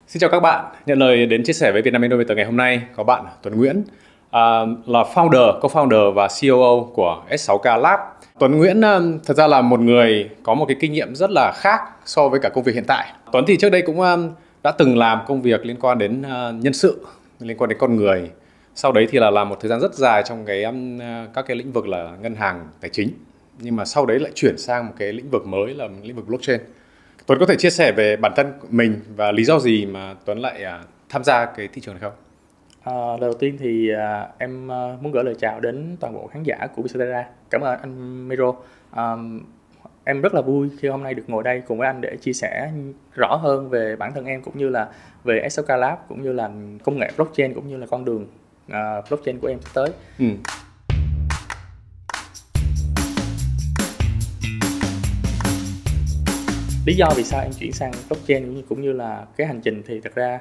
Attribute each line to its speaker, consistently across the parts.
Speaker 1: Xin chào các bạn, nhận lời đến chia sẻ với Vietnam Innovator ngày hôm nay có bạn Tuấn Nguyễn, là founder, co-founder và COO của S6K Lab. Tuấn Nguyễn thật ra là một người có một cái kinh nghiệm rất là khác so với cả công việc hiện tại. Tuấn thì trước đây cũng đã từng làm công việc liên quan đến nhân sự, liên quan đến con người. Sau đấy thì là làm một thời gian rất dài trong các cái lĩnh vực là ngân hàng, tài chính. Nhưng mà sau đấy lại chuyển sang một cái lĩnh vực mới là lĩnh vực blockchain. Tuấn có thể chia sẻ về bản thân mình và lý do gì mà Tuấn lại tham gia cái thị trường này không?
Speaker 2: Đầu tiên thì em muốn gửi lời chào đến toàn bộ khán giả của Vietcetera. Cảm ơn anh Miro. À, em rất là vui khi hôm nay được ngồi đây cùng với anh để chia sẻ rõ hơn về bản thân em cũng như là về S6K Lab cũng như là công nghệ blockchain cũng như là con đường blockchain của em sắp tới.
Speaker 1: Ừ.
Speaker 2: Lý do vì sao em chuyển sang blockchain cũng như là cái hành trình thì thật ra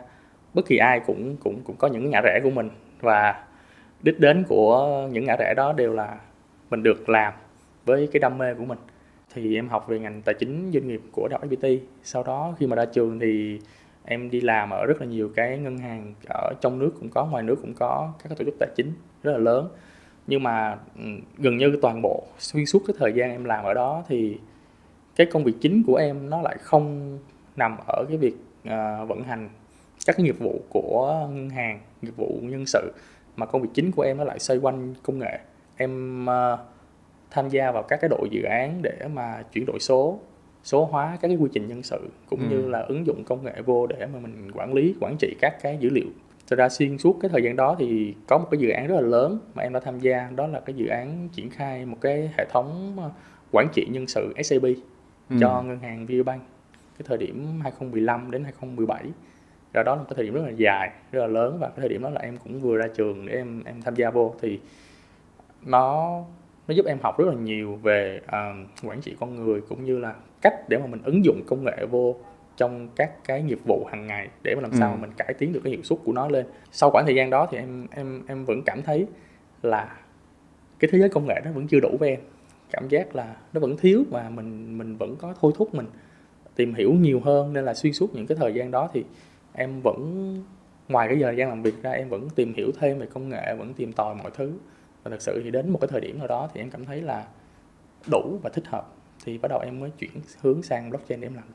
Speaker 2: bất kỳ ai cũng có những ngã rẽ của mình, và đích đến của những ngã rẽ đó đều là mình được làm với cái đam mê của mình. Thì em học về ngành tài chính doanh nghiệp của Đại học FPT. Sau đó khi mà ra trường thì em đi làm ở rất là nhiều cái ngân hàng ở trong nước cũng có, ngoài nước cũng có, các cái tổ chức tài chính rất là lớn. Nhưng mà gần như toàn bộ xuyên suốt cái thời gian em làm ở đó thì cái công việc chính của em nó lại không nằm ở cái việc vận hành các cái nghiệp vụ của ngân hàng, nghiệp vụ nhân sự, mà công việc chính của em nó lại xoay quanh công nghệ. Em tham gia vào các cái đội dự án để mà chuyển đổi số hóa các cái quy trình nhân sự cũng như là ứng dụng công nghệ vô để mà mình quản trị các cái dữ liệu. Thật ra xuyên suốt cái thời gian đó thì có một cái dự án rất là lớn mà em đã tham gia, đó là cái dự án triển khai một cái hệ thống quản trị nhân sự SAP cho ngân hàng VPBank cái thời điểm 2015 đến 2017. Rồi đó là một cái thời điểm rất là dài, rất là lớn, và cái thời điểm đó là em cũng vừa ra trường để em tham gia vô. Thì nó giúp em học rất là nhiều về quản trị con người cũng như là cách để mà mình ứng dụng công nghệ vô trong các cái nghiệp vụ hàng ngày để mà làm sao mà mình cải tiến được cái hiệu suất của nó lên. Sau khoảng thời gian đó thì em vẫn cảm thấy là cái thế giới công nghệ nó vẫn chưa đủ với em, cảm giác là nó vẫn thiếu và mình vẫn có thôi thúc mình tìm hiểu nhiều hơn. Nên là xuyên suốt những cái thời gian đó thì em vẫn, ngoài cái giờ gian làm việc ra, em vẫn tìm hiểu thêm về công nghệ, vẫn tìm tòi mọi thứ. Và thật sự thì đến một cái thời điểm nào đó thì em cảm thấy là đủ và thích hợp, thì bắt đầu em mới chuyển hướng sang blockchain để em làm.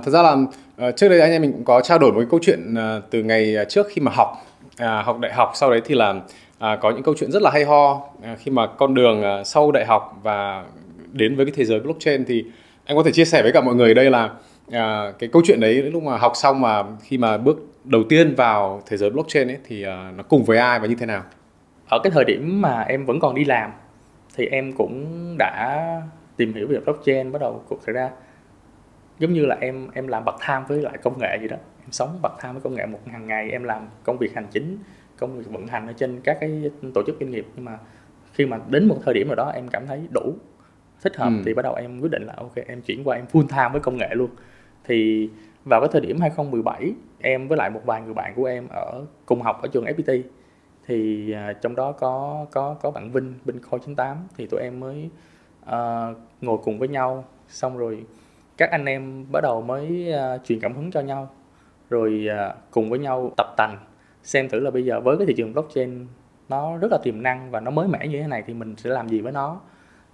Speaker 1: Thật ra là trước đây anh em mình cũng có trao đổi một cái câu chuyện từ ngày trước khi mà học đại học. Sau đấy thì là có những câu chuyện rất là hay ho khi mà con đường sau đại học và đến với cái thế giới blockchain. Thì anh có thể chia sẻ với cả mọi người đây là cái câu chuyện đấy lúc mà học xong mà khi mà bước đầu tiên vào thế giới blockchain ấy thì nó cùng với ai và như thế nào?
Speaker 2: Ở cái thời điểm mà em vẫn còn đi làm thì em cũng đã tìm hiểu về blockchain. Bắt đầu cuộc xảy ra giống như là em làm part time với lại công nghệ gì đó, em sống part time với công nghệ một hàng ngày. Em làm công việc hành chính, công việc vận hành ở trên các cái tổ chức doanh nghiệp. Nhưng mà khi mà đến một thời điểm nào đó em cảm thấy đủ thích hợp thì bắt đầu em quyết định là ok, em chuyển qua em full time với công nghệ luôn. Thì vào cái thời điểm 2017, em với lại một vài người bạn của em cùng học ở trường FPT, thì trong đó có bạn Vinh Khôi 98, thì tụi em mới ngồi cùng với nhau, xong rồi các anh em bắt đầu mới truyền cảm hứng cho nhau, rồi cùng với nhau tập tành xem thử là bây giờ với cái thị trường blockchain nó rất là tiềm năng và nó mới mẻ như thế này thì mình sẽ làm gì với nó.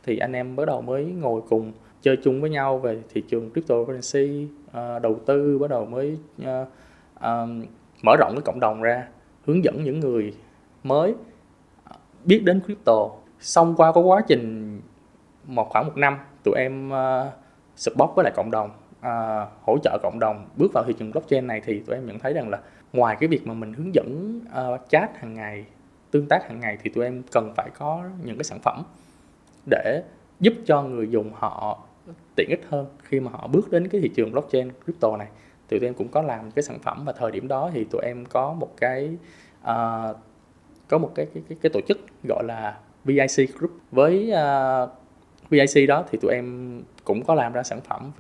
Speaker 2: Thì anh em bắt đầu mới ngồi cùng chơi chung với nhau về thị trường cryptocurrency, đầu tư, bắt đầu mới mở rộng cái cộng đồng ra, hướng dẫn những người mới biết đến crypto. Xong qua có quá trình khoảng một năm, tụi em support với lại cộng đồng, hỗ trợ cộng đồng bước vào thị trường blockchain này, thì tụi em nhận thấy rằng là ngoài cái việc mà mình hướng dẫn chat hàng ngày, tương tác hàng ngày, thì tụi em cần phải có những cái sản phẩm để giúp cho người dùng họ tiện ích hơn khi mà họ bước đến cái thị trường blockchain crypto này. Thì tụi em cũng có làm cái sản phẩm, và thời điểm đó thì tụi em có một cái tổ chức gọi là VIC Group. Với VIC đó thì tụi em cũng có làm ra sản phẩm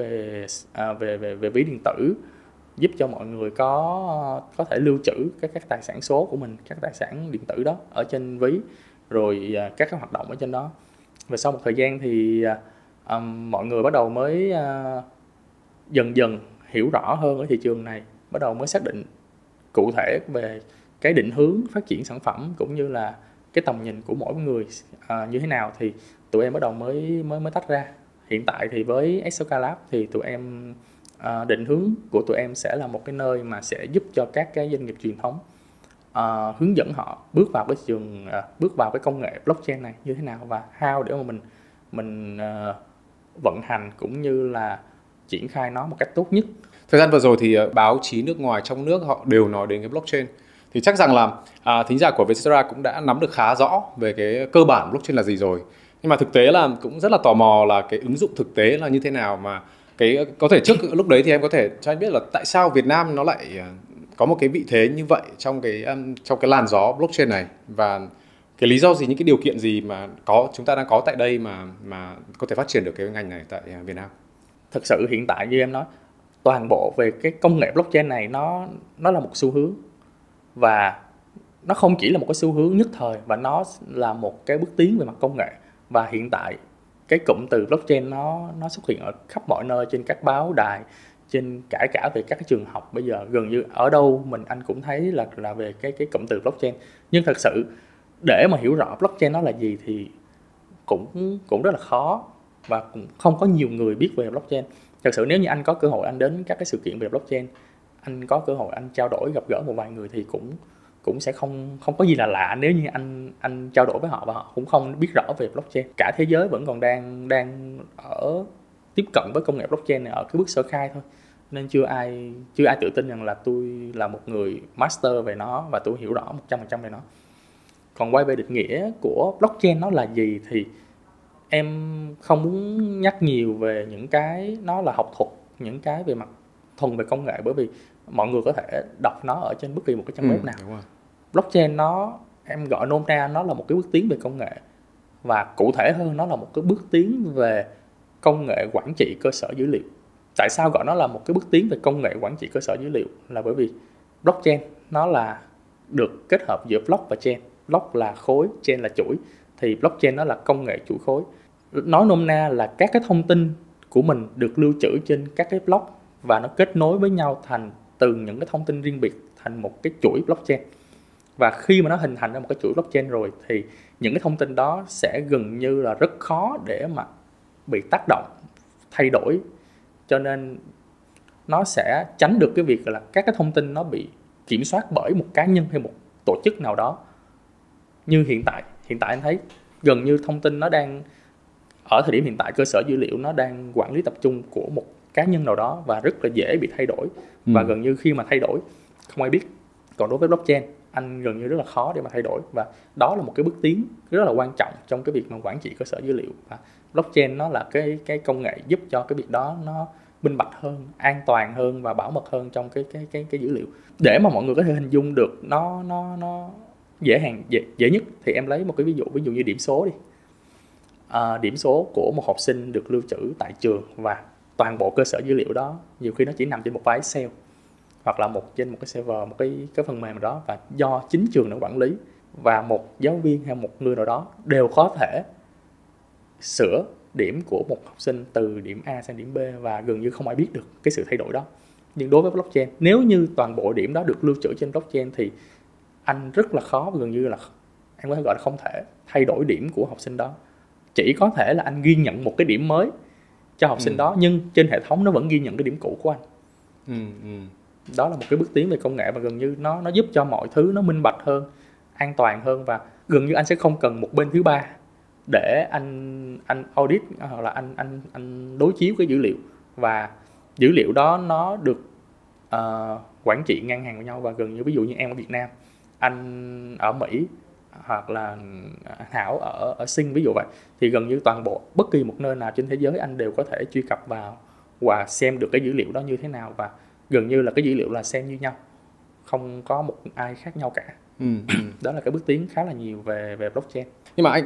Speaker 2: về ví điện tử, giúp cho mọi người có thể lưu trữ các tài sản số của mình, các tài sản điện tử đó ở trên ví, rồi các cái hoạt động ở trên đó. Và sau một thời gian thì mọi người bắt đầu mới dần dần hiểu rõ hơn ở thị trường này, bắt đầu mới xác định cụ thể về cái định hướng phát triển sản phẩm cũng như là cái tầm nhìn của mỗi người như thế nào, thì tụi em bắt đầu mới tách ra. Hiện tại thì với S6K Lab thì tụi em định hướng của tụi em sẽ là một cái nơi mà sẽ giúp cho các cái doanh nghiệp truyền thống hướng dẫn họ bước vào cái thị trường, bước vào cái công nghệ blockchain này như thế nào và how để mà mình vận hành cũng như là triển khai nó một cách tốt nhất.
Speaker 1: Thời gian vừa rồi thì báo chí nước ngoài trong nước họ đều nói đến cái blockchain. Thì chắc rằng là thính giả của Vietcetera cũng đã nắm được khá rõ về cái cơ bản blockchain là gì rồi. Nhưng mà thực tế là cũng rất là tò mò là cái ứng dụng thực tế là như thế nào, mà cái có thể trước lúc đấy thì em có thể cho anh biết là tại sao Việt Nam nó lại có một cái vị thế như vậy trong cái làn gió blockchain này, và cái lý do gì, những cái điều kiện gì mà chúng ta đang có tại đây mà có thể phát triển được cái ngành này tại Việt Nam.
Speaker 2: Thực sự hiện tại như em nói, toàn bộ về cái công nghệ blockchain này nó là một xu hướng, và nó không chỉ là một cái xu hướng nhất thời, và nó là một cái bước tiến về mặt công nghệ. Và hiện tại cái cụm từ blockchain nó xuất hiện ở khắp mọi nơi, trên các báo đài, trên cả về các cái trường học. Bây giờ gần như ở đâu anh cũng thấy là về cái cụm từ blockchain. Nhưng thật sự để mà hiểu rõ blockchain nó là gì thì cũng rất là khó, và cũng không có nhiều người biết về blockchain. Thật sự nếu như anh có cơ hội anh đến các cái sự kiện về blockchain, anh có cơ hội anh trao đổi gặp gỡ một vài người thì cũng sẽ không có gì là lạ nếu như anh trao đổi với họ và họ cũng không biết rõ về blockchain. Cả thế giới vẫn còn đang ở tiếp cận với công nghệ blockchain này ở cái bước sơ khai thôi, nên chưa ai tự tin rằng là tôi là một người master về nó và tôi hiểu rõ 100% về nó. Còn quay về định nghĩa của blockchain nó là gì thì em không muốn nhắc nhiều về những cái nó là học thuật, những cái về mặt thuần về công nghệ, bởi vì mọi người có thể đọc nó ở trên bất kỳ một cái trang web nào. Blockchain em gọi nôm na nó là một cái bước tiến về công nghệ, và cụ thể hơn nó là một cái bước tiến về công nghệ quản trị cơ sở dữ liệu. Tại sao gọi nó là một cái bước tiến về công nghệ quản trị cơ sở dữ liệu? Là bởi vì blockchain nó là được kết hợp giữa block và chain. Block là khối, chain là chuỗi, thì blockchain nó là công nghệ chuỗi khối. Nói nôm na là các cái thông tin của mình được lưu trữ trên các cái block và nó kết nối với nhau thành từ những cái thông tin riêng biệt thành một cái chuỗi blockchain. Và khi mà nó hình thành ra một cái chuỗi blockchain rồi thì những cái thông tin đó sẽ gần như là rất khó để mà bị tác động, thay đổi. Cho nên nó sẽ tránh được cái việc là các cái thông tin nó bị kiểm soát bởi một cá nhân hay một tổ chức nào đó. Như hiện tại anh thấy gần như thông tin nó đang, ở thời điểm hiện tại cơ sở dữ liệu nó đang quản lý tập trung của một cá nhân nào đó và rất là dễ bị thay đổi. Và gần như khi mà thay đổi không ai biết. Còn đối với blockchain anh gần như rất là khó để mà thay đổi, và đó là một cái bước tiến rất là quan trọng trong cái việc mà quản trị cơ sở dữ liệu. Và blockchain nó là cái công nghệ giúp cho cái việc đó nó minh bạch hơn, an toàn hơn và bảo mật hơn trong cái dữ liệu. Để mà mọi người có thể hình dung được nó dễ nhất thì em lấy một cái ví dụ như điểm số đi. Điểm số của một học sinh được lưu trữ tại trường, và toàn bộ cơ sở dữ liệu đó nhiều khi nó chỉ nằm trên một file Excel hoặc là trên một cái server, một cái phần mềm đó, và do chính trường nó quản lý, và một giáo viên hay một người nào đó đều có thể sửa điểm của một học sinh từ điểm A sang điểm B, và gần như không ai biết được cái sự thay đổi đó. Nhưng đối với blockchain, nếu như toàn bộ điểm đó được lưu trữ trên blockchain thì anh rất là khó, gần như là em có thể gọi là không thể thay đổi điểm của học sinh đó. Chỉ có thể là anh ghi nhận một cái điểm mới cho học sinh đó, nhưng trên hệ thống nó vẫn ghi nhận cái điểm cũ của anh. Đó là một cái bước tiến về công nghệ, và gần như nó giúp cho mọi thứ nó minh bạch hơn, an toàn hơn, và gần như anh sẽ không cần một bên thứ ba để anh audit hoặc là anh đối chiếu cái dữ liệu, và dữ liệu đó nó được quản trị ngang hàng với nhau. Và gần như ví dụ như em ở Việt Nam, anh ở Mỹ hoặc là Hảo ở Sing ví dụ vậy, thì gần như toàn bộ bất kỳ một nơi nào trên thế giới anh đều có thể truy cập vào và xem được cái dữ liệu đó như thế nào, và gần như là cái dữ liệu là xem như nhau, không có một ai khác nhau cả. Đó là cái bước tiến khá là nhiều về blockchain.
Speaker 1: Nhưng mà anh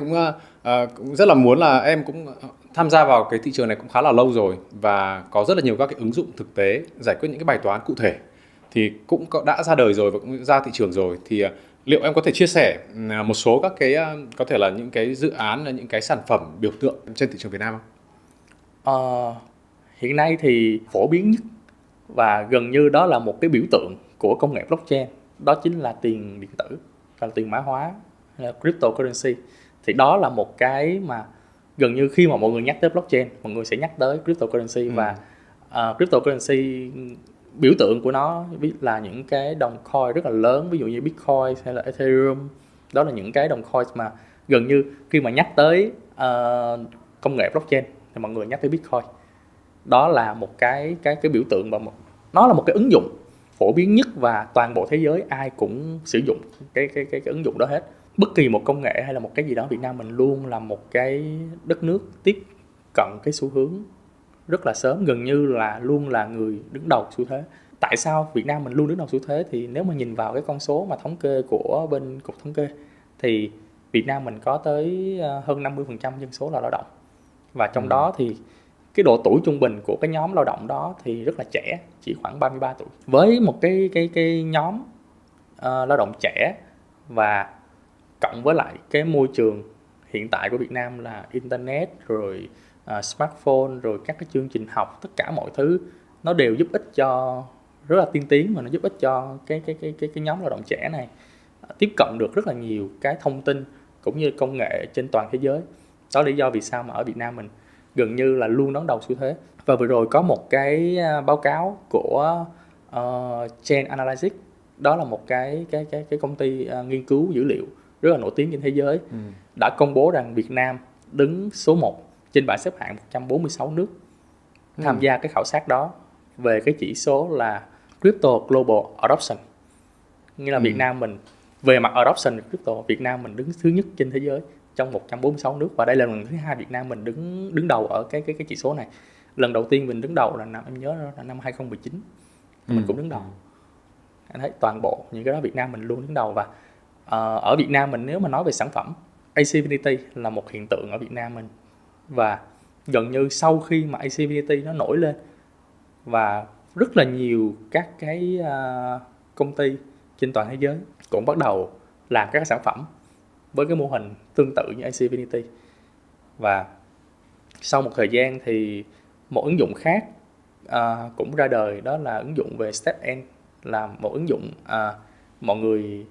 Speaker 1: cũng rất là muốn là em cũng tham gia vào cái thị trường này cũng khá là lâu rồi, và có rất là nhiều các cái ứng dụng thực tế giải quyết những cái bài toán cụ thể thì cũng đã ra đời rồi và cũng ra thị trường rồi. Thì liệu em có thể chia sẻ một số các cái có thể là những cái dự án, những cái sản phẩm biểu tượng trên thị trường Việt Nam không?
Speaker 2: Hiện nay thì phổ biến nhất và gần như đó là một cái biểu tượng của công nghệ blockchain, đó chính là tiền điện tử, là tiền mã hóa, là cryptocurrency. Thì đó là một cái mà gần như khi mà mọi người nhắc tới blockchain, mọi người sẽ nhắc tới cryptocurrency. Và cryptocurrency biểu tượng của nó là những cái đồng coin rất là lớn, ví dụ như Bitcoin hay là Ethereum. Đó là những cái đồng coin mà gần như khi mà nhắc tới công nghệ blockchain thì mọi người nhắc tới Bitcoin. Đó là một cái biểu tượng, và nó là một cái ứng dụng phổ biến nhất và toàn bộ thế giới ai cũng sử dụng cái ứng dụng đó hết. Bất kỳ một công nghệ hay là một cái gì đó, Việt Nam mình luôn là một cái đất nước tiếp cận cái xu hướng rất là sớm, gần như là luôn là người đứng đầu xu thế. Tại sao Việt Nam mình luôn đứng đầu xu thế? Thì nếu mà nhìn vào cái con số mà thống kê của bên Cục Thống kê thì Việt Nam mình có tới hơn 50% dân số là lao động. Và trong đó thì cái độ tuổi trung bình của cái nhóm lao động đó thì rất là trẻ, chỉ khoảng 33 tuổi. Với một cái nhóm lao động trẻ và cộng với lại cái môi trường hiện tại của Việt Nam là internet rồi smartphone rồi các cái chương trình học, tất cả mọi thứ nó đều giúp ích cho, rất là tiên tiến, mà nó giúp ích cho cái nhóm lao động trẻ này tiếp cận được rất là nhiều cái thông tin cũng như công nghệ trên toàn thế giới. Đó là lý do vì sao mà ở Việt Nam mình gần như là luôn đón đầu xu thế. Và vừa rồi có một cái báo cáo của Chain Analytics, đó là một cái công ty nghiên cứu dữ liệu rất là nổi tiếng trên thế giới, đã công bố rằng Việt Nam đứng số 1 trên bảng xếp hạng 146 nước tham gia cái khảo sát đó về cái chỉ số là Crypto Global Adoption. Nghĩa là Việt Nam mình về mặt adoption crypto, Việt Nam mình đứng thứ nhất trên thế giới trong 146 nước, và đây là lần thứ 2 Việt Nam mình đứng đầu ở cái chỉ số này. Lần đầu tiên mình đứng đầu là em nhớ là năm 2019 mình cũng đứng đầu. Anh thấy toàn bộ những cái đó Việt Nam mình luôn đứng đầu. Và ở Việt Nam mình nếu mà nói về sản phẩm, AC Infinity là một hiện tượng ở Việt Nam mình, và gần như sau khi mà AC Infinity nó nổi lên và rất là nhiều các cái công ty trên toàn thế giới cũng bắt đầu làm các sản phẩm với cái mô hình tương tự như AC Infinity. Và sau một thời gian thì một ứng dụng khác cũng ra đời, đó là ứng dụng về StepN, là một ứng dụng mọi người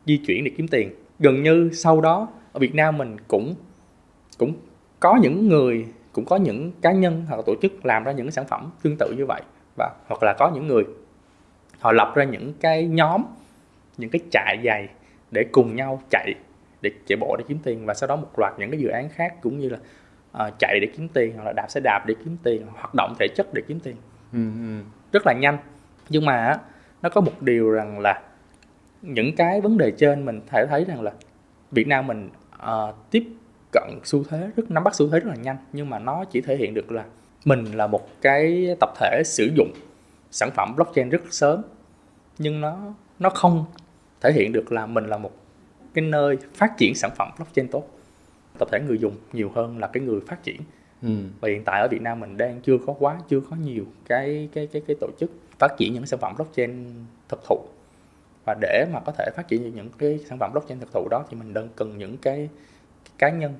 Speaker 2: di chuyển để kiếm tiền. Gần như sau đó ở Việt Nam mình cũng có những người, cũng có những cá nhân hoặc là tổ chức làm ra những cái sản phẩm tương tự như vậy, và hoặc là có những người họ lập ra những cái nhóm, những cái trại giày để cùng nhau chạy bộ để kiếm tiền. Và sau đó một loạt những cái dự án khác cũng như là chạy để kiếm tiền, hoặc là đạp xe đạp để kiếm tiền, hoạt động thể chất để kiếm tiền. Rất là nhanh. Nhưng mà nó có một điều rằng là những cái vấn đề trên mình thể thấy rằng là Việt Nam mình tiếp cận xu thế, nắm bắt xu thế rất là nhanh, nhưng mà nó chỉ thể hiện được là mình là một cái tập thể sử dụng sản phẩm blockchain rất sớm, nhưng nó không thể hiện được là mình là một cái nơi phát triển sản phẩm blockchain tốt. Tập thể người dùng nhiều hơn là cái người phát triển. Và hiện tại ở Việt Nam mình đang chưa có nhiều cái tổ chức phát triển những sản phẩm blockchain thực thụ. Và để mà có thể phát triển những cái sản phẩm blockchain thực thụ đó thì mình đang cần những cái cá nhân,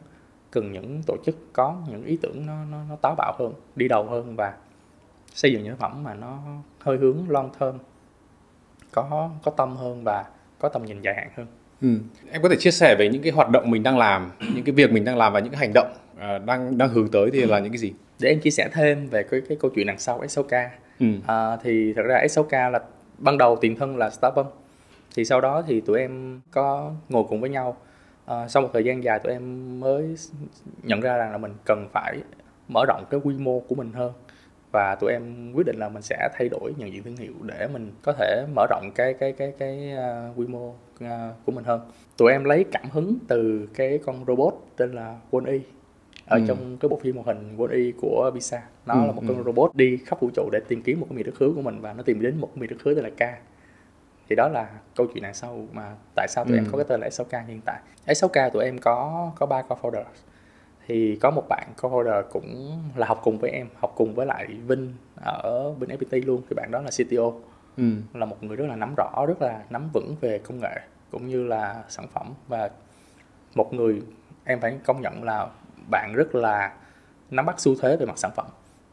Speaker 2: cần những tổ chức có những ý tưởng nó táo bạo hơn, đi đầu hơn, và xây dựng những sản phẩm mà nó hơi hướng long term, có tâm hơn và có tầm nhìn dài hạn hơn.
Speaker 1: Em có thể chia sẻ về những cái hoạt động mình đang làm, những cái việc mình đang làm và những cái hành động đang hướng tới thì là những cái gì?
Speaker 2: Để em chia sẻ thêm về cái câu chuyện đằng sau S6K. Thì thật ra S6K là ban đầu tiền thân là Starbucks. Thì sau đó thì tụi em có ngồi cùng với nhau. Sau một thời gian dài tụi em mới nhận ra rằng là mình cần phải mở rộng cái quy mô của mình hơn. Và tụi em quyết định là mình sẽ thay đổi nhận diện thương hiệu để mình có thể mở rộng cái quy mô của mình hơn. Tụi em lấy cảm hứng từ cái con robot tên là Wall-E ở trong cái bộ phim hoạt hình Wall-E của Pixar. Nó là một con robot đi khắp vũ trụ để tìm kiếm một cái miền đất hứa của mình, và nó tìm đến một cái miền đất hứa tên là K. Thì đó là câu chuyện đằng sau mà tại sao tụi em có cái tên là S6K hiện tại. S6K tụi em có 3 co-founder. Thì có một bạn co-founder cũng là học cùng với em, học cùng với lại Vinh ở bên FPT luôn. Thì bạn đó là CTO, là một người rất là nắm rõ, rất là nắm vững về công nghệ cũng như là sản phẩm, và một người em phải công nhận là bạn rất là nắm bắt xu thế về mặt sản phẩm.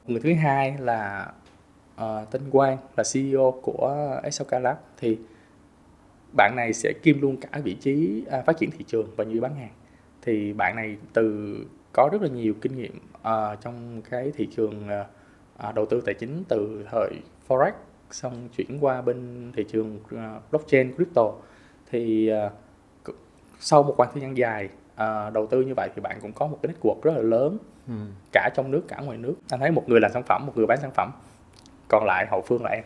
Speaker 2: Người thứ hai là tên Quang là CEO của S6K Lab, thì bạn này sẽ kiêm luôn cả vị trí phát triển thị trường và như bán hàng. Thì bạn này có rất là nhiều kinh nghiệm trong cái thị trường đầu tư tài chính từ thời Forex, xong chuyển qua bên thị trường blockchain, crypto. Thì sau một khoảng thời gian dài đầu tư như vậy thì bạn cũng có một cái network rất là lớn, cả trong nước cả ngoài nước. Anh thấy một người làm sản phẩm, một người bán sản phẩm, còn lại hậu phương là em.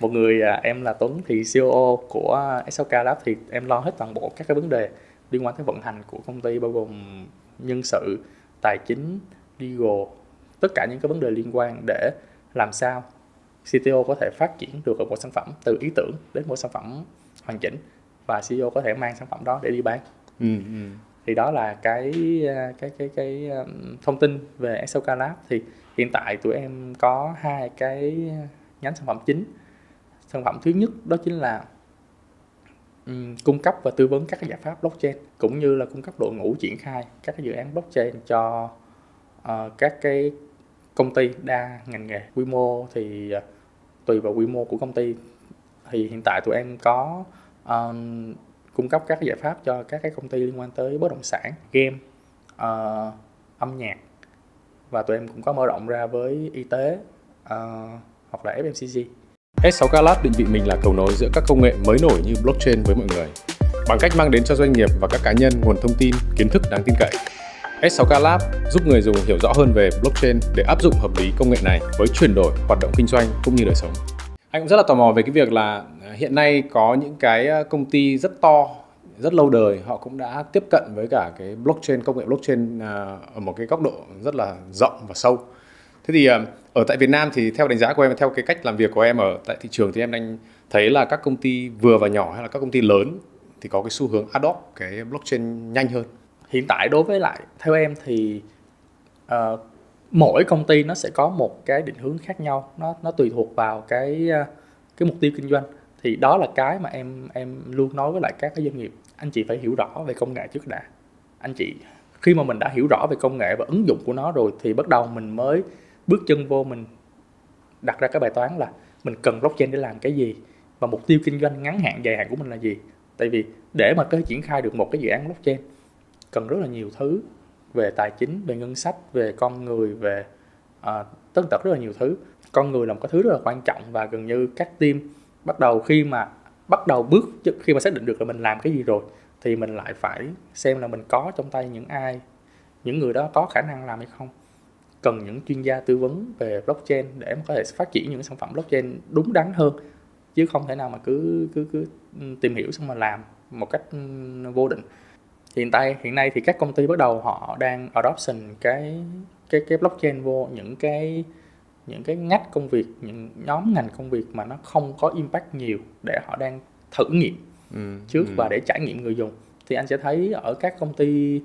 Speaker 2: Một người em là Tuấn, thì CEO của S6K Lab, thì em lo hết toàn bộ các cái vấn đề liên quan tới vận hành của công ty, bao gồm nhân sự, tài chính, legal, tất cả những cái vấn đề liên quan để làm sao CTO có thể phát triển được một sản phẩm từ ý tưởng đến một sản phẩm hoàn chỉnh, và CEO có thể mang sản phẩm đó để đi bán. Thì đó là cái thông tin về S6K Lab. Thì hiện tại tụi em có 2 cái nhánh sản phẩm chính. Sản phẩm thứ nhất đó chính là cung cấp và tư vấn các cái giải pháp blockchain, cũng như là cung cấp đội ngũ triển khai các cái dự án blockchain cho các cái công ty đa ngành nghề. Quy mô thì tùy vào quy mô của công ty. Thì hiện tại tụi em có cung cấp các cái giải pháp cho các cái công ty liên quan tới bất động sản, game, âm nhạc, và tụi em cũng có mở rộng ra với y tế hoặc là FMCG.
Speaker 1: S6K Lab định vị mình là cầu nối giữa các công nghệ mới nổi như blockchain với mọi người, bằng cách mang đến cho doanh nghiệp và các cá nhân nguồn thông tin, kiến thức đáng tin cậy. S6K Lab giúp người dùng hiểu rõ hơn về blockchain để áp dụng hợp lý công nghệ này với chuyển đổi hoạt động kinh doanh cũng như đời sống. Anh cũng rất là tò mò về cái việc là hiện nay có những cái công ty rất to, rất lâu đời, họ cũng đã tiếp cận với cả cái blockchain, công nghệ blockchain ở một cái góc độ rất là rộng và sâu. Thế thì ở tại Việt Nam thì theo đánh giá của em, theo cái cách làm việc của em ở tại thị trường, thì em đang thấy là các công ty vừa và nhỏ hay là các công ty lớn thì có cái xu hướng adopt cái blockchain nhanh hơn?
Speaker 2: Hiện tại đối với lại theo em thì mỗi công ty nó sẽ có một cái định hướng khác nhau, nó tùy thuộc vào cái mục tiêu kinh doanh. Thì đó là cái mà em luôn nói với lại các cái doanh nghiệp, anh chị phải hiểu rõ về công nghệ trước đã. Anh chị khi mà mình đã hiểu rõ về công nghệ và ứng dụng của nó rồi thì bắt đầu mình mới bước chân vô, mình đặt ra cái bài toán là mình cần blockchain để làm cái gì, và mục tiêu kinh doanh ngắn hạn dài hạn của mình là gì. Tại vì để mà có thể triển khai được một cái dự án blockchain cần rất là nhiều thứ, về tài chính, về ngân sách, về con người, về tất tật rất là nhiều thứ. Con người là một cái thứ rất là quan trọng, và gần như các team khi mà xác định được là mình làm cái gì rồi thì mình lại phải xem là mình có trong tay những ai, những người đó có khả năng làm hay không. Cần những chuyên gia tư vấn về blockchain để mà có thể phát triển những sản phẩm blockchain đúng đắn hơn, chứ không thể nào mà cứ tìm hiểu xong mà làm một cách vô định. Hiện nay thì các công ty bắt đầu họ đang adoption cái blockchain vô những cái ngách công việc, những nhóm ngành công việc mà nó không có impact nhiều, để họ đang thử nghiệm trước và để trải nghiệm người dùng. Thì anh sẽ thấy ở các công ty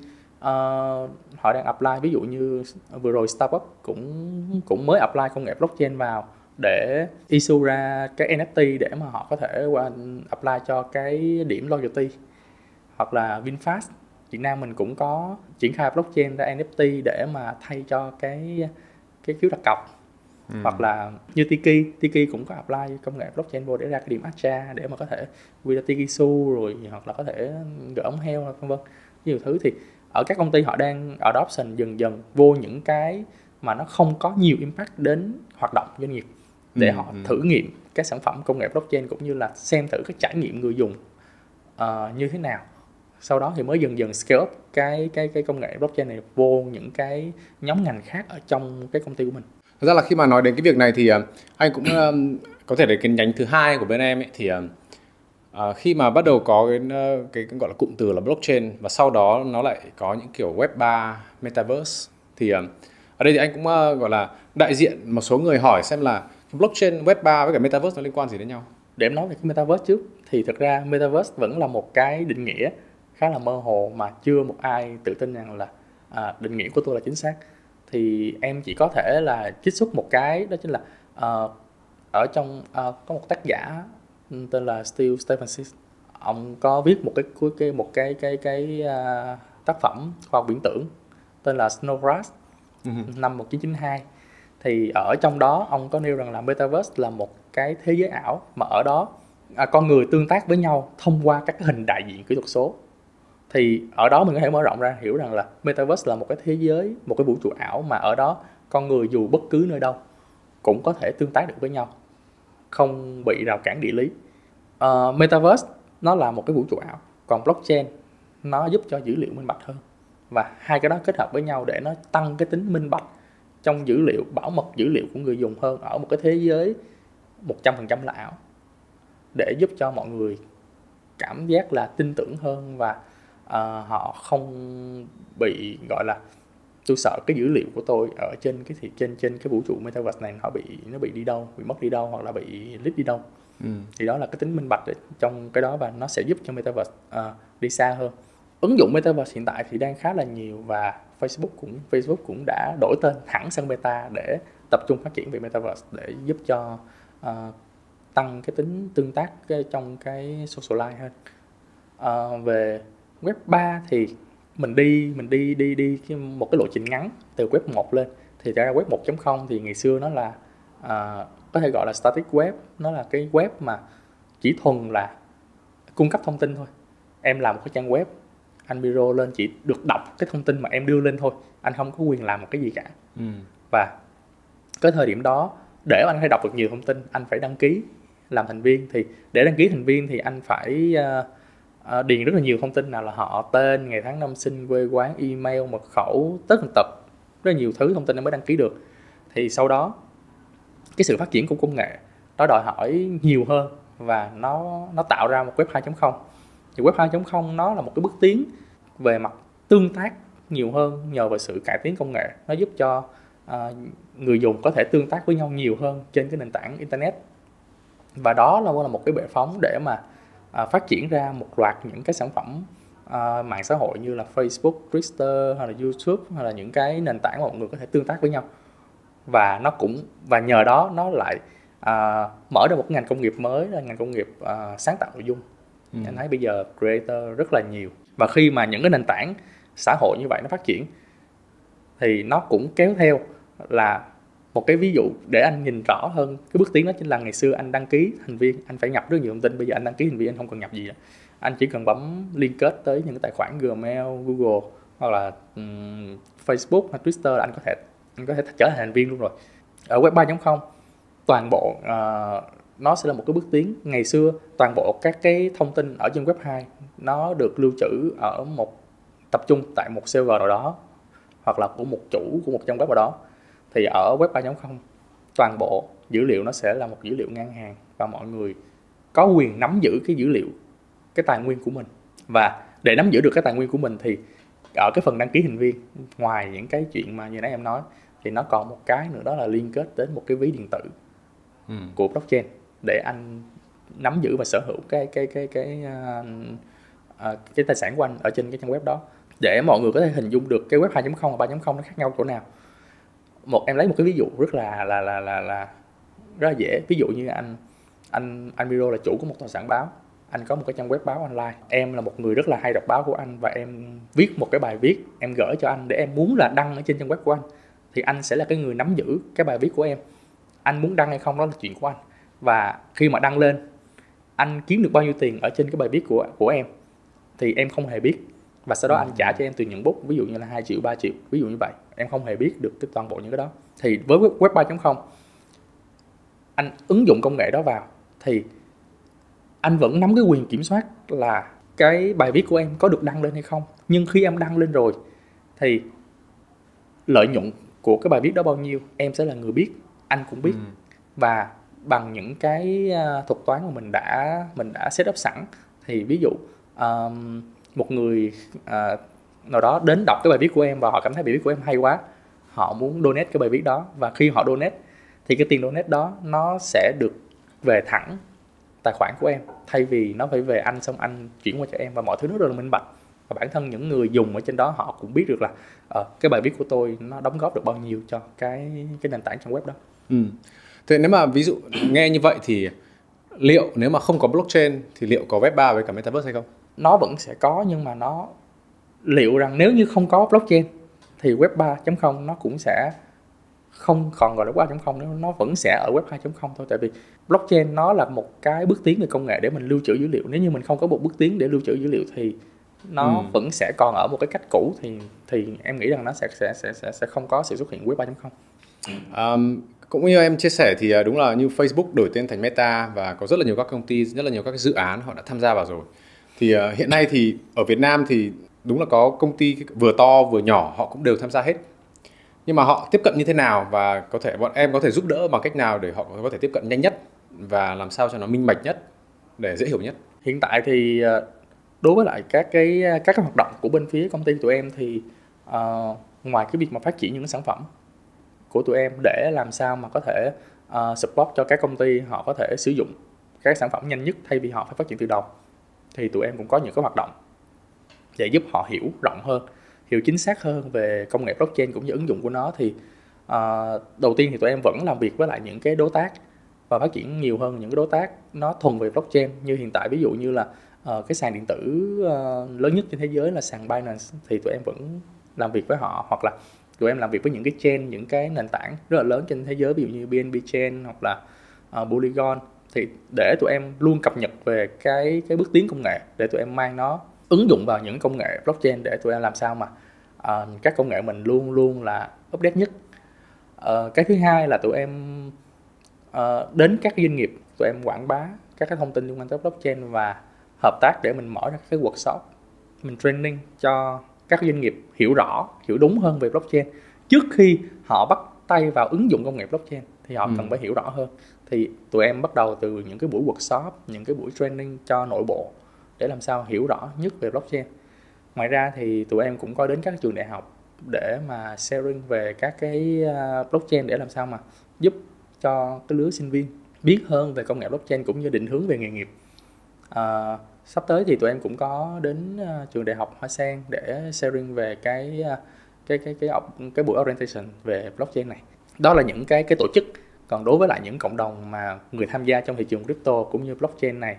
Speaker 2: họ đang apply, ví dụ như vừa rồi Starbucks cũng mới apply công nghệ blockchain vào để issue ra cái NFT để mà họ có thể apply cho cái điểm loyalty. Hoặc là VinFast, Việt Nam mình cũng có triển khai blockchain ra NFT để mà thay cho cái phiếu đặt cọc. Hoặc là như Tiki cũng có apply công nghệ blockchain vô để ra cái điểm Acha để mà có thể quy ra Tiki Xu, rồi hoặc là có thể gửi ống heo, vân vân, nhiều thứ. Thì ở các công ty họ đang adoption dần dần vô những cái mà nó không có nhiều impact đến hoạt động doanh nghiệp, để họ thử nghiệm các sản phẩm công nghệ blockchain, cũng như là xem thử cái trải nghiệm người dùng như thế nào. Sau đó thì mới dần dần scale up cái công nghệ blockchain này vô những cái nhóm ngành khác ở trong cái công ty của mình.
Speaker 1: Thật ra là khi mà nói đến cái việc này thì anh cũng có thể đến cái nhánh thứ hai của bên em ấy, thì khi mà bắt đầu có cái gọi là cụm từ là blockchain, và sau đó nó lại có những kiểu web 3, metaverse, thì ở đây thì anh cũng gọi là đại diện một số người hỏi xem là blockchain, web 3 với cả metaverse nó liên quan gì đến nhau.
Speaker 2: Để em nói về cái metaverse trước, thì thực ra metaverse vẫn là một cái định nghĩa khá là mơ hồ mà chưa một ai tự tin rằng là định nghĩa của tôi là chính xác. Thì em chỉ có thể là trích xuất một cái, đó chính là ở trong có một tác giả tên là Steele Stephenson. Ông có viết một cái tác phẩm khoa học viễn tưởng tên là Snow Crash năm 1992. Thì ở trong đó ông có nêu rằng là Metaverse là một cái thế giới ảo mà ở đó con người tương tác với nhau thông qua các cái hình đại diện kỹ thuật số. Thì ở đó mình có thể mở rộng ra hiểu rằng là Metaverse là một cái thế giới, một cái vũ trụ ảo mà ở đó con người dù bất cứ nơi đâu cũng có thể tương tác được với nhau, không bị rào cản địa lý. Metaverse nó là một cái vũ trụ ảo, còn blockchain nó giúp cho dữ liệu minh bạch hơn, và hai cái đó kết hợp với nhau để nó tăng cái tính minh bạch trong dữ liệu, bảo mật dữ liệu của người dùng hơn ở một cái thế giới 100% là ảo, để giúp cho mọi người cảm giác là tin tưởng hơn và họ không bị gọi là tôi sợ cái dữ liệu của tôi ở trên cái vũ trụ Metaverse này nó bị đi đâu, bị mất đi đâu, hoặc là bị leak đi đâu. Thì đó là cái tính minh bạch trong cái đó, và nó sẽ giúp cho Metaverse đi xa hơn. Ứng dụng Metaverse hiện tại thì đang khá là nhiều, và Facebook cũng đã đổi tên hẳn sang Meta để tập trung phát triển về Metaverse, để giúp cho tăng cái tính tương tác trong cái social life hơn. Về web 3 thì mình đi một cái lộ trình ngắn từ web 1 lên. Thì ra web 1.0 thì ngày xưa nó là có thể gọi là static web, nó là cái web mà chỉ thuần là cung cấp thông tin thôi. Em làm một cái trang web, anh Miro lên chỉ được đọc cái thông tin mà em đưa lên thôi, anh không có quyền làm một cái gì cả. Và cái thời điểm đó, để anh phải đọc được nhiều thông tin, anh phải đăng ký làm thành viên. Thì để đăng ký thành viên thì anh phải điền rất là nhiều thông tin, nào là họ, tên, ngày tháng năm sinh, quê quán, email, mật khẩu, tất tần tật, rất là nhiều thứ thông tin em mới đăng ký được. Thì sau đó cái sự phát triển của công nghệ nó đòi hỏi nhiều hơn, và nó tạo ra một web 2.0. Thì web 2.0 nó là một cái bước tiến về mặt tương tác nhiều hơn, nhờ vào sự cải tiến công nghệ. Nó giúp cho người dùng có thể tương tác với nhau nhiều hơn trên cái nền tảng internet. Và đó là một cái bệ phóng để mà phát triển ra một loạt những cái sản phẩm mạng xã hội như là Facebook, Twitter hay là YouTube, hay là những cái nền tảng mà mọi người có thể tương tác với nhau. Và nhờ đó nó lại mở ra một ngành công nghiệp mới, là ngành công nghiệp sáng tạo nội dung. Anh thấy bây giờ creator rất là nhiều, và khi mà những cái nền tảng xã hội như vậy nó phát triển thì nó cũng kéo theo là một cái ví dụ để anh nhìn rõ hơn cái bước tiến đó. Chính là ngày xưa anh đăng ký thành viên anh phải nhập rất nhiều thông tin, bây giờ anh đăng ký thành viên anh không cần nhập gì nữa. Anh chỉ cần bấm liên kết tới những cái tài khoản Gmail, Google hoặc là Facebook hay Twitter là anh có thể trở thành thành viên luôn rồi. Ở web 3.0 toàn bộ nó sẽ là một cái bước tiến. Ngày xưa toàn bộ các cái thông tin ở trên web 2 nó được lưu trữ ở tập trung tại một server nào đó, hoặc là của một chủ của một trang web nào đó. Thì ở web 3.0 toàn bộ dữ liệu nó sẽ là một dữ liệu ngang hàng, và mọi người có quyền nắm giữ cái dữ liệu, cái tài nguyên của mình. Và để nắm giữ được cái tài nguyên của mình thì ở cái phần đăng ký thành viên, ngoài những cái chuyện mà như nãy em nói, thì nó còn một cái nữa, đó là liên kết đến một cái ví điện tử của blockchain, để anh nắm giữ và sở hữu cái tài sản của anh ở trên cái trang web đó. Để mọi người có thể hình dung được cái web 2.0 và 3.0 nó khác nhau chỗ nào. Em lấy một cái ví dụ rất là dễ. Ví dụ như anh Miro là chủ của một tòa soạn báo, anh có một cái trang web báo online. Em là một người rất là hay đọc báo của anh, và em viết một cái bài viết em gửi cho anh để em muốn là đăng ở trên trang web của anh, thì anh sẽ là cái người nắm giữ cái bài viết của em. Anh muốn đăng hay không đó là chuyện của anh. Và khi mà đăng lên, anh kiếm được bao nhiêu tiền ở trên cái bài viết của em thì em không hề biết. Và sau đó anh trả cho em từ nhận bút, ví dụ như là 2 triệu, 3 triệu, ví dụ như vậy. Em không hề biết được toàn bộ những cái đó. Thì với web 3.0, anh ứng dụng công nghệ đó vào thì anh vẫn nắm cái quyền kiểm soát là cái bài viết của em có được đăng lên hay không. Nhưng khi em đăng lên rồi thì lợi nhuận của cái bài viết đó bao nhiêu em sẽ là người biết, anh cũng biết. Và bằng những cái thuật toán mà mình đã set up sẵn, thì ví dụ một người nào đó đến đọc cái bài viết của em và họ cảm thấy bài viết của em hay quá, họ muốn donate cái bài viết đó, và khi họ donate thì cái tiền donate đó nó sẽ được về thẳng tài khoản của em, thay vì nó phải về anh xong anh chuyển qua cho em. Và mọi thứ rất là minh bạch, và bản thân những người dùng ở trên đó họ cũng biết được là cái bài viết của tôi nó đóng góp được bao nhiêu cho cái nền tảng trang web đó.
Speaker 1: Thế nếu mà ví dụ nghe như vậy thì liệu nếu mà không có blockchain thì liệu có web 3 với cả Metaverse hay không?
Speaker 2: Nó vẫn sẽ có, nhưng mà liệu rằng nếu như không có blockchain thì web 3.0 nó cũng sẽ không còn gọi là web 3.0 nữa, nó vẫn sẽ ở web 2.0 thôi. Tại vì blockchain nó là một cái bước tiến về công nghệ để mình lưu trữ dữ liệu. Nếu như mình không có một bước tiến để lưu trữ dữ liệu thì nó vẫn sẽ còn ở một cái cách cũ, thì em nghĩ rằng nó sẽ không có sự xuất hiện web 3.0.
Speaker 1: Cũng như em chia sẻ thì đúng là như Facebook đổi tên thành Meta và có rất là nhiều các công ty, rất là nhiều các dự án họ đã tham gia vào rồi. Thì hiện nay thì ở Việt Nam thì đúng là có công ty vừa to vừa nhỏ họ cũng đều tham gia hết. Nhưng mà họ tiếp cận như thế nào và có thể bọn em có thể giúp đỡ bằng cách nào để họ có thể tiếp cận nhanh nhất và làm sao cho nó minh bạch nhất để dễ hiểu nhất?
Speaker 2: Hiện tại thì đối với lại các cái hoạt động của bên phía công ty tụi em thì ngoài cái việc mà phát triển những sản phẩm của tụi em để làm sao mà có thể support cho các công ty họ có thể sử dụng các sản phẩm nhanh nhất thay vì họ phải phát triển từ đầu, thì tụi em cũng có những cái hoạt động để giúp họ hiểu rộng hơn, hiểu chính xác hơn về công nghệ blockchain cũng như ứng dụng của nó. Thì đầu tiên thì tụi em vẫn làm việc với lại những cái đối tác và phát triển nhiều hơn những cái đối tác nó thuần về blockchain. Như hiện tại ví dụ như là cái sàn điện tử lớn nhất trên thế giới là sàn Binance, thì tụi em vẫn làm việc với họ, hoặc là tụi em làm việc với những cái chain, những cái nền tảng rất là lớn trên thế giới, ví dụ như BNB Chain hoặc là Polygon, thì để tụi em luôn cập nhật về cái bước tiến công nghệ để tụi em mang nó ứng dụng vào những công nghệ blockchain để tụi em làm sao mà các công nghệ mình luôn luôn là update nhất. Cái thứ hai là tụi em đến các doanh nghiệp, tụi em quảng bá các cái thông tin liên quan tới blockchain và hợp tác để mình mở ra cái workshop, mình training cho các doanh nghiệp hiểu rõ, hiểu đúng hơn về blockchain. Trước khi họ bắt tay vào ứng dụng công nghệ blockchain thì họ cần phải hiểu rõ hơn. Thì tụi em bắt đầu từ những cái buổi workshop, những cái buổi training cho nội bộ để làm sao hiểu rõ nhất về blockchain. Ngoài ra thì tụi em cũng có đến các trường đại học để mà sharing về các cái blockchain để làm sao mà giúp cho cái lứa sinh viên biết hơn về công nghệ blockchain cũng như định hướng về nghề nghiệp. Sắp tới thì tụi em cũng có đến trường đại học Hoa Sen để sharing về cái buổi orientation về blockchain này. Đó là những cái tổ chức. Còn đối với lại những cộng đồng mà người tham gia trong thị trường crypto cũng như blockchain này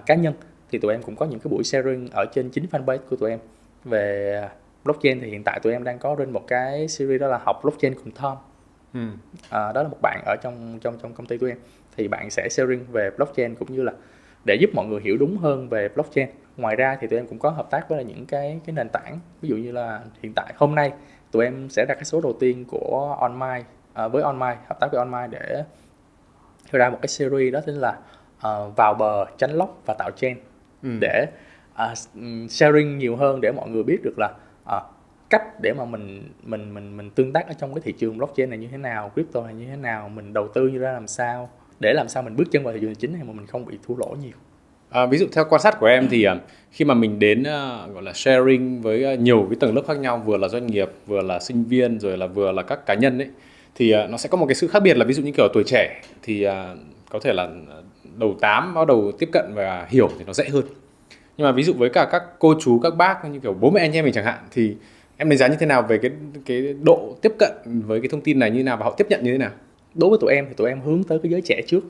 Speaker 2: cá nhân, thì tụi em cũng có những cái buổi sharing ở trên chính fanpage của tụi em về blockchain. Thì hiện tại tụi em đang có lên một cái series đó là học blockchain cùng Tom. Đó là một bạn ở trong công ty tụi em, thì bạn sẽ sharing về blockchain cũng như là để giúp mọi người hiểu đúng hơn về blockchain. Ngoài ra thì tụi em cũng có hợp tác với những cái nền tảng, ví dụ như là hiện tại hôm nay tụi em sẽ ra cái số đầu tiên của OnMind, với OnMind, hợp tác với OnMind để ra một cái series đó tên là vào bờ, tránh lóc và tạo chain, để sharing nhiều hơn để mọi người biết được là cách để mà mình tương tác ở trong cái thị trường blockchain này như thế nào, crypto này như thế nào, mình đầu tư như ra làm sao để làm sao mình bước chân vào thị trường chính này mà mình không bị thua lỗ nhiều.
Speaker 1: Ví dụ theo quan sát của em thì khi mà mình đến gọi là sharing với nhiều cái tầng lớp khác nhau, vừa là doanh nghiệp, vừa là sinh viên, rồi là vừa là các cá nhân ấy, thì nó sẽ có một cái sự khác biệt là ví dụ như kiểu tuổi trẻ thì có thể là đầu 8 bắt đầu tiếp cận và hiểu thì nó dễ hơn. Nhưng mà ví dụ với cả các cô chú, các bác như kiểu bố mẹ anh em mình chẳng hạn, thì em đánh giá như thế nào về cái độ tiếp cận với cái thông tin này như thế nào và họ tiếp nhận như thế nào?
Speaker 2: Đối với tụi em thì tụi em hướng tới cái giới trẻ trước,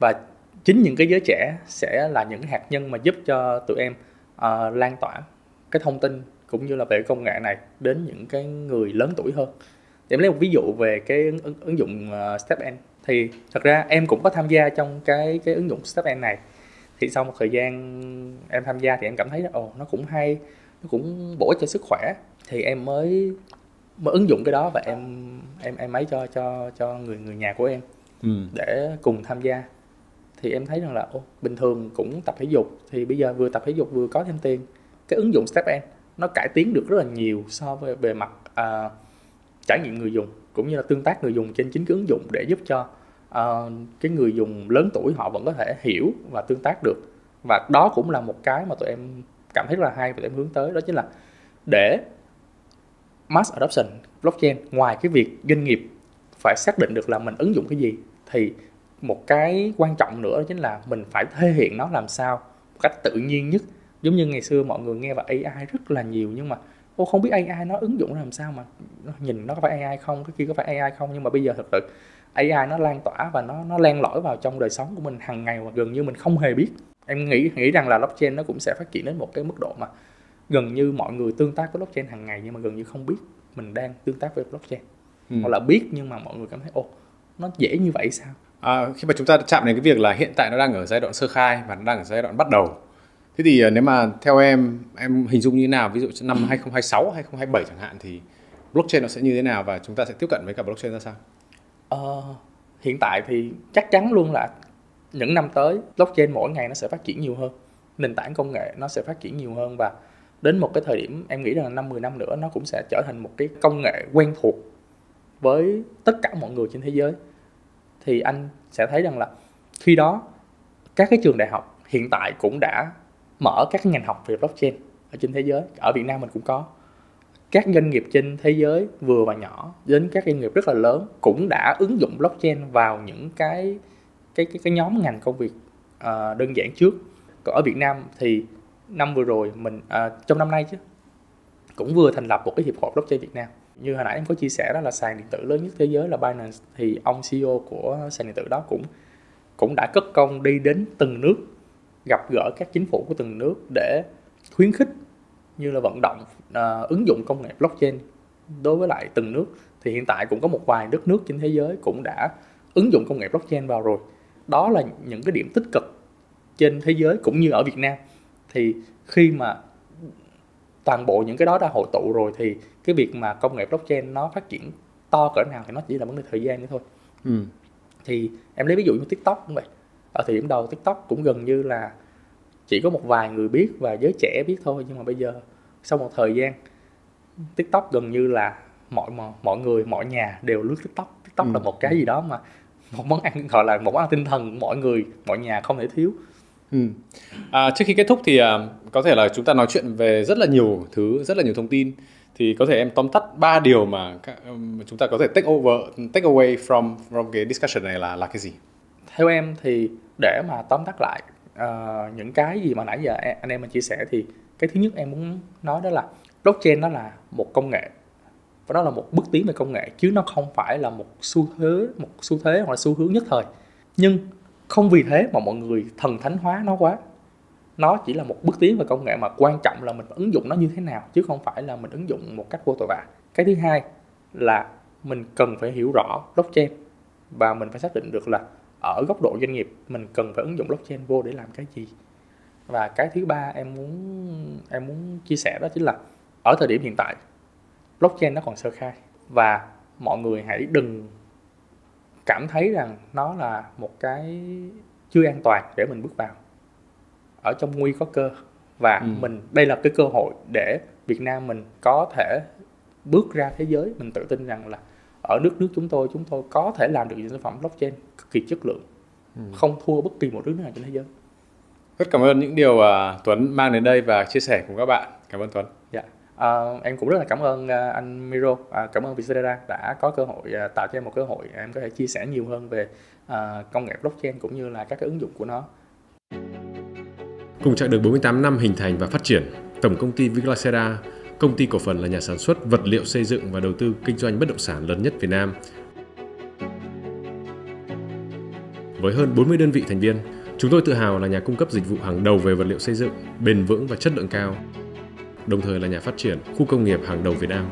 Speaker 2: và chính những cái giới trẻ sẽ là những hạt nhân mà giúp cho tụi em lan tỏa cái thông tin cũng như là về công nghệ này đến những cái người lớn tuổi hơn. Để em lấy một ví dụ về cái ứng dụng StepN, thì thật ra em cũng có tham gia trong cái ứng dụng StepN này. Thì sau một thời gian em tham gia thì em cảm thấy nó cũng hay, nó cũng bổ ích cho sức khỏe, thì em mới ứng dụng cái đó và em ấy cho người nhà của em để cùng tham gia. Thì em thấy rằng là bình thường cũng tập thể dục, thì bây giờ vừa tập thể dục vừa có thêm tiền. Cái ứng dụng StepN nó cải tiến được rất là nhiều so với về mặt trải nghiệm người dùng cũng như là tương tác người dùng trên chính cái ứng dụng, để giúp cho cái người dùng lớn tuổi họ vẫn có thể hiểu và tương tác được. Và đó cũng là một cái mà tụi em cảm thấy rất là hay và tụi em hướng tới, đó chính là để mass adoption blockchain, ngoài cái việc doanh nghiệp phải xác định được là mình ứng dụng cái gì, thì một cái quan trọng nữa chính là mình phải thể hiện nó làm sao một cách tự nhiên nhất. Giống như ngày xưa mọi người nghe vào AI rất là nhiều, nhưng mà không biết AI nó ứng dụng làm sao, mà nhìn nó có phải AI không, cái kia có phải AI không. Nhưng mà bây giờ thật sự AI nó lan tỏa và nó len lỏi vào trong đời sống của mình hàng ngày và gần như mình không hề biết. Em nghĩ rằng là blockchain nó cũng sẽ phát triển đến một cái mức độ mà gần như mọi người tương tác với blockchain hàng ngày nhưng mà gần như không biết mình đang tương tác với blockchain. hoặc là biết nhưng mà mọi người cảm thấy nó dễ như vậy sao?
Speaker 1: Khi mà chúng ta chạm đến cái việc là hiện tại nó đang ở giai đoạn sơ khai và nó đang ở giai đoạn bắt đầu. Thế thì nếu mà theo em hình dung như thế nào, ví dụ năm 2026, 2027 chẳng hạn, thì blockchain nó sẽ như thế nào và chúng ta sẽ tiếp cận với cả blockchain ra sao?
Speaker 2: Hiện tại thì chắc chắn luôn là những năm tới blockchain mỗi ngày nó sẽ phát triển nhiều hơn, nền tảng công nghệ nó sẽ phát triển nhiều hơn, và đến một cái thời điểm em nghĩ rằng là 5-10 năm nữa nó cũng sẽ trở thành một cái công nghệ quen thuộc với tất cả mọi người trên thế giới. Thì anh sẽ thấy rằng là khi đó các cái trường đại học hiện tại cũng đã mở các ngành học về blockchain ở trên thế giới. Ở Việt Nam mình cũng có. Các doanh nghiệp trên thế giới vừa và nhỏ đến các doanh nghiệp rất là lớn cũng đã ứng dụng blockchain vào những cái nhóm ngành công việc đơn giản trước. Còn ở Việt Nam thì năm vừa rồi mình trong năm nay chứ cũng vừa thành lập một cái hiệp hội blockchain Việt Nam. Như hồi nãy em có chia sẻ, đó là sàn điện tử lớn nhất thế giới là Binance, thì ông CEO của sàn điện tử đó cũng đã cất công đi đến từng nước, gặp gỡ các chính phủ của từng nước để khuyến khích như là vận động ứng dụng công nghệ blockchain đối với lại từng nước. Thì hiện tại cũng có một vài đất nước trên thế giới cũng đã ứng dụng công nghệ blockchain vào rồi. Đó là những cái điểm tích cực trên thế giới cũng như ở Việt Nam. Thì khi mà toàn bộ những cái đó đã hội tụ rồi thì cái việc mà công nghệ blockchain nó phát triển to cỡ nào thì nó chỉ là vấn đề thời gian nữa thôi. Thì em lấy ví dụ như TikTok cũng vậy. Ở thời điểm đầu TikTok cũng gần như là chỉ có một vài người biết và giới trẻ biết thôi, nhưng mà bây giờ sau một thời gian TikTok gần như là mọi người, mọi nhà đều lướt TikTok. TikTok là một cái gì đó mà một món ăn, gọi là một món ăn tinh thần, mọi nhà không thể thiếu.
Speaker 1: Trước khi kết thúc thì có thể là chúng ta nói chuyện về rất là nhiều thứ, rất là nhiều thông tin. Thì có thể em tóm tắt 3 điều mà chúng ta có thể take away from cái discussion này là cái gì?
Speaker 2: Theo em thì để mà tóm tắt lại những cái gì mà nãy giờ anh em mình chia sẻ, thì cái thứ nhất em muốn nói đó là blockchain nó là một công nghệ, và đó là một bước tiến về công nghệ, chứ nó không phải là một xu thế hoặc là xu hướng nhất thời. Nhưng không vì thế mà mọi người thần thánh hóa nó quá. Nó chỉ là một bước tiến về công nghệ, mà quan trọng là mình ứng dụng nó như thế nào, chứ không phải là mình ứng dụng một cách vô tội vạ. Cái thứ hai là mình cần phải hiểu rõ blockchain, và mình phải xác định được là ở góc độ doanh nghiệp mình cần phải ứng dụng blockchain vô để làm cái gì. Và cái thứ ba em muốn chia sẻ đó chính là ở thời điểm hiện tại blockchain nó còn sơ khai, và mọi người hãy đừng cảm thấy rằng nó là một cái chưa an toàn để mình bước vào. Ở trong nguy có cơ, và đây là cái cơ hội để Việt Nam mình có thể bước ra thế giới. Mình tự tin rằng là ở nước chúng tôi có thể làm được những sản phẩm blockchain cực kỳ chất lượng, không thua bất kỳ một nước nào trên thế giới.
Speaker 1: Rất cảm ơn những điều Tuấn mang đến đây và chia sẻ cùng các bạn. Cảm ơn Tuấn.
Speaker 2: Dạ. Em cũng rất là cảm ơn anh Miro, cảm ơn Vietcetera đã có cơ hội tạo cho em một cơ hội em có thể chia sẻ nhiều hơn về công nghệ blockchain cũng như là các cái ứng dụng của nó.
Speaker 1: Cùng chặng đường 48 năm hình thành và phát triển, Tổng công ty Vietcetera, công ty cổ phần là nhà sản xuất vật liệu xây dựng và đầu tư kinh doanh bất động sản lớn nhất Việt Nam. Với hơn 40 đơn vị thành viên, chúng tôi tự hào là nhà cung cấp dịch vụ hàng đầu về vật liệu xây dựng, bền vững và chất lượng cao, đồng thời là nhà phát triển khu công nghiệp hàng đầu Việt Nam.